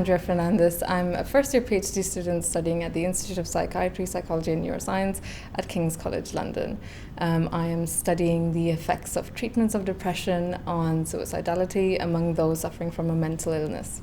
Andrea Fernandes. I'm a first-year PhD student studying at the Institute of Psychiatry, Psychology and Neuroscience at King's College London. I am studying the effects of treatments of depression on suicidality among those suffering from a mental illness.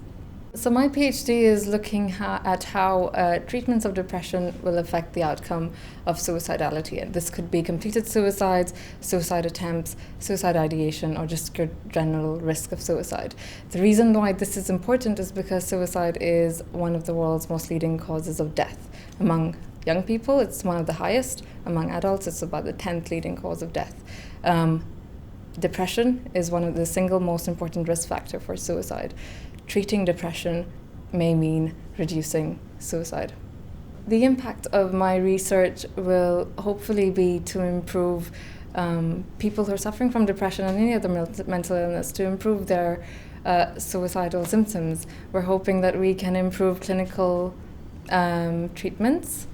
So my PhD is looking at how treatments of depression will affect the outcome of suicidality. And this could be completed suicides, suicide attempts, suicide ideation, or just your general risk of suicide. The reason why this is important is because suicide is one of the world's most leading causes of death. Among young people, it's one of the highest. Among adults, it's about the 10th leading cause of death. Depression is one of the single most important risk factor for suicide. Treating depression may mean reducing suicide. The impact of my research will hopefully be to improve people who are suffering from depression and any other mental illness, to improve their suicidal symptoms. We're hoping that we can improve clinical treatments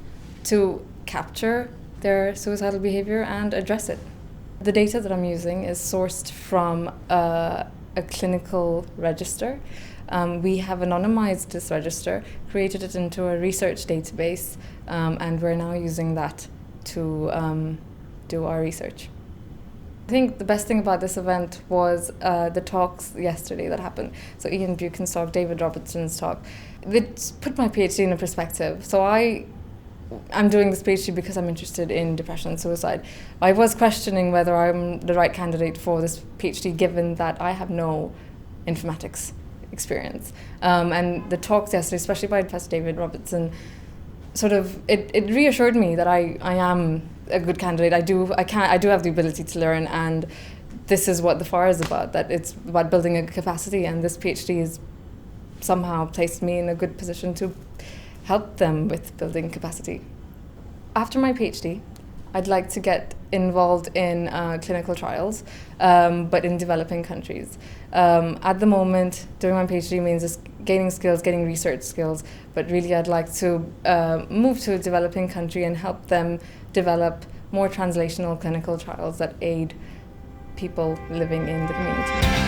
to capture their suicidal behaviour and address it. The data that I'm using is sourced from a clinical register. We have anonymized this register, created it into a research database, and we're now using that to do our research. I think the best thing about this event was the talks yesterday that happened. So Ian Buchan's talk, David Robertson's talk. It put my PhD in a perspective. So I'm doing this PhD because I'm interested in depression and suicide. I was questioning whether I'm the right candidate for this PhD given that I have no informatics experience. And the talks yesterday, especially by Professor David Robertson, it reassured me that I am a good candidate. I do have the ability to learn, and this is what the Farr is about, that it's about building a capacity, and this PhD has somehow placed me in a good position to help them with building capacity. After my PhD, I'd like to get involved in clinical trials, but in developing countries. At the moment, doing my PhD means just gaining skills, getting research skills, but really I'd like to move to a developing country and help them develop more translational clinical trials that aid people living in the community.